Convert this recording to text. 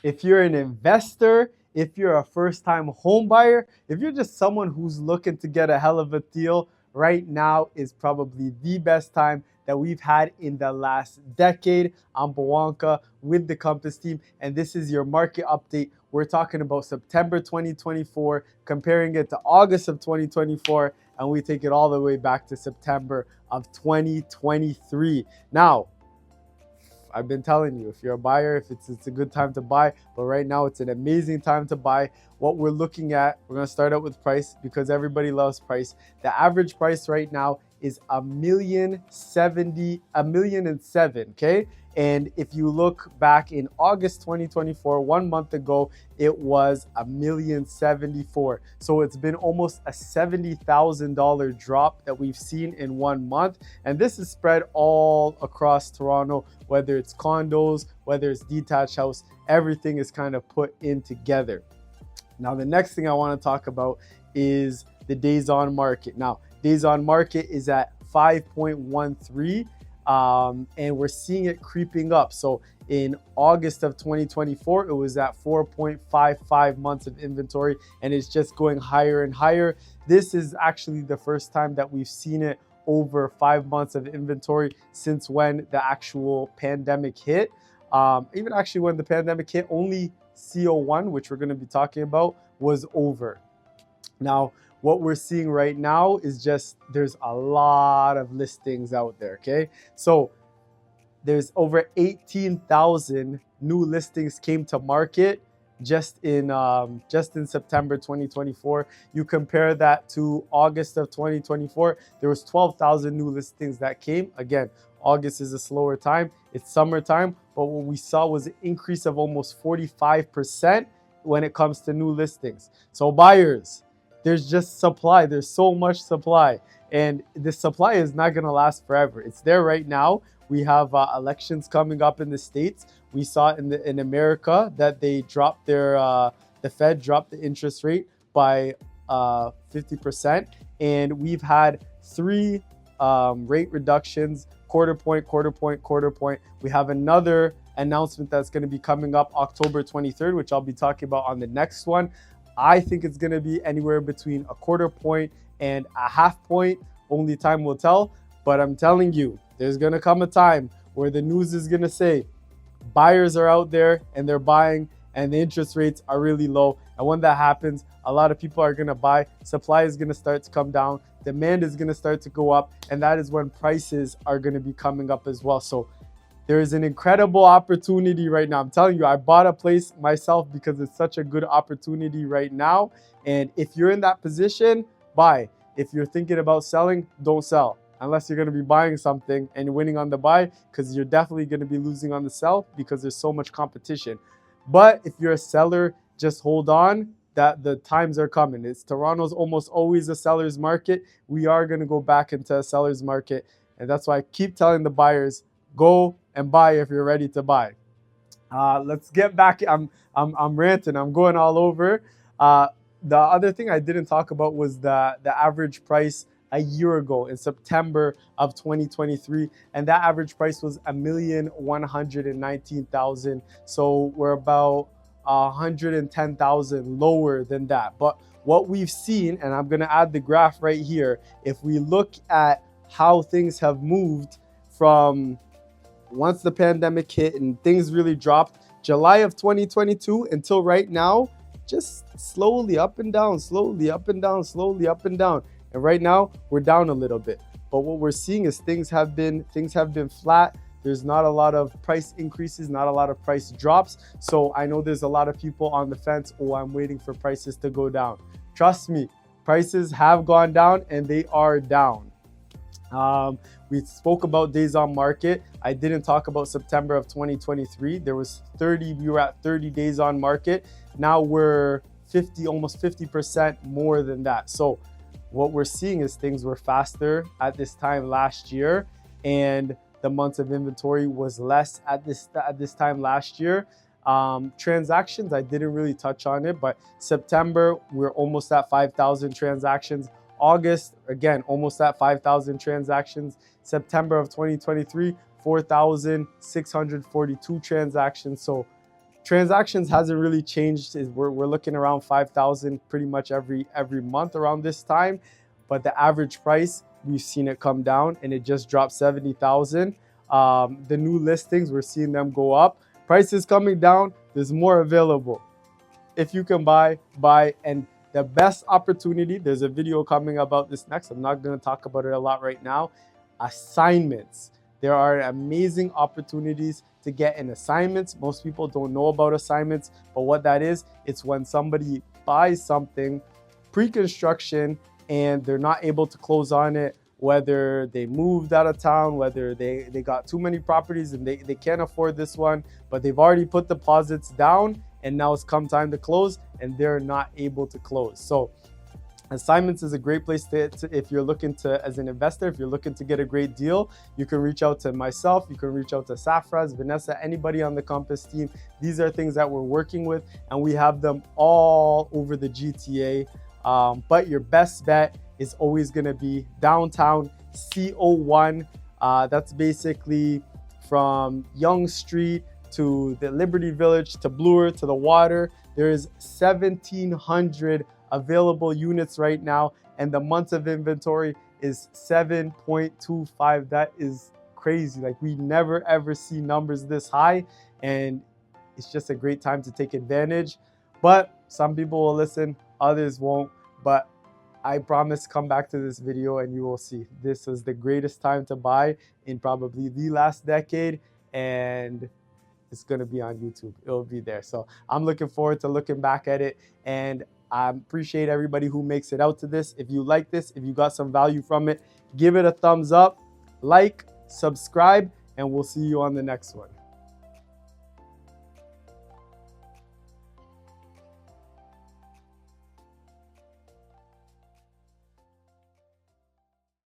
if you're an investor, if you're a first-time home buyer, if you're just someone who's looking to get a hell of a deal, right now is probably the best time that we've had in the last decade. I'm Bawanka with the Compass team, and this is your market update. We're talking about September 2024, comparing it to August of 2024, and we take it all the way back to September of 2023. Now, I've been telling you, if you're a buyer, if it's a good time to buy, but right now it's an amazing time to buy. What we're looking at, we're gonna start out with price because everybody loves price. The average price right now is $1,007,000, okay? And if you look back in August 2024, 1 month ago, it was $1,074,000. So it's been almost a $70,000 drop that we've seen in 1 month. And this is spread all across Toronto, whether it's condos, whether it's detached house, everything is kind of put in together. Now, the next thing I want to talk about is the days on market. Now, days on market is at 5.13. And we're seeing it creeping up. So in August of 2024, it was at 4.55 months of inventory, and it's just going higher and higher. This is actually the first time that we've seen it over 5 months of inventory since when the actual pandemic hit. Even actually when the pandemic hit, only CO1, which we're going to be talking about, was over. Now, what we're seeing right now is just there's a lot of listings out there, okay? So there's over 18,000 new listings came to market just in September 2024. You compare that to August of 2024, there was 12,000 new listings that came. Again, August is a slower time, it's summertime, but what we saw was an increase of almost 45% when it comes to new listings. So buyers, there's just supply. There's so much supply, and the supply is not going to last forever. It's there right now. We have elections coming up in the States. We saw in America that they dropped the Fed dropped the interest rate by 50%, and we've had 3 rate reductions, quarter point, quarter point, quarter point. We have another announcement that's going to be coming up October 23rd, which I'll be talking about on the next one. I think it's going to be anywhere between a quarter point and a half point. Only time will tell. But I'm telling you, there's going to come a time where the news is going to say buyers are out there and they're buying and the interest rates are really low. And when that happens, a lot of people are going to buy. Supply is going to start to come down. Demand is going to start to go up. And that is when prices are going to be coming up as well. So there is an incredible opportunity right now. I'm telling you, I bought a place myself because it's such a good opportunity right now. And if you're in that position, buy. If you're thinking about selling, don't sell. Unless you're going to be buying something and winning on the buy, because you're definitely going to be losing on the sell because there's so much competition. But if you're a seller, just hold on. That the times are coming. Toronto's almost always a seller's market. We are going to go back into a seller's market. And that's why I keep telling the buyers, go and buy if you're ready to buy. Let's get back. I'm ranting. I'm going all over. The other thing I didn't talk about was the average price a year ago in September of 2023, and that average price was $1,119,000. So we're about 110,000 lower than that. But what we've seen, and I'm going to add the graph right here, if we look at how things have moved from once the pandemic hit and things really dropped, July of 2022 until right now, just slowly up and down, slowly up and down, slowly up and down. And right now we're down a little bit. But what we're seeing is things have been flat. There's not a lot of price increases, not a lot of price drops. So I know there's a lot of people on the fence, oh, I'm waiting for prices to go down. Trust me, prices have gone down and they are down. We spoke about days on market. I didn't talk about September of 2023. We were at 30 days on market. Now we're almost 50% more than that. So what we're seeing is things were faster at this time last year, and the months of inventory was less at this time last year. Transactions, I didn't really touch on it, but September, we're almost at 5,000 transactions. August, again, almost at 5,000 transactions. September of 2023, 4,642 transactions. So Transactions hasn't really changed. We're looking around 5,000 pretty much every month around this time, but the average price, we've seen it come down, and it just dropped 70,000. The new listings, we're seeing them go up. Prices coming down, there's more available. If you can buy. And the best opportunity, there's a video coming about this next. I'm not going to talk about it a lot right now. Assignments. There are amazing opportunities to get in assignments. Most people don't know about assignments, but what that is, it's when somebody buys something pre-construction and they're not able to close on it, whether they moved out of town, whether they got too many properties and they can't afford this one, but they've already put deposits down and now it's come time to close and they're not able to close. So assignments is a great place to if you're looking to, as an investor, if you're looking to get a great deal, you can reach out to myself, you can reach out to Safraz, Vanessa, anybody on the Compass team. These are things that we're working with and we have them all over the GTA. But your best bet is always going to be downtown CO1. That's basically from Yonge Street to the Liberty Village to Bloor to the water. There's 1,700 available units right now, and the months of inventory is 7.25. That is crazy. Like, we never ever see numbers this high, and it's just a great time to take advantage. But some people will listen, others won't. But I promise, come back to this video and you will see this is the greatest time to buy in probably the last decade, and it's going to be on YouTube. It'll be there. So I'm looking forward to looking back at it, and I appreciate everybody who makes it out to this. If you like this, if you got some value from it, give it a thumbs up, like, subscribe, and we'll see you on the next one.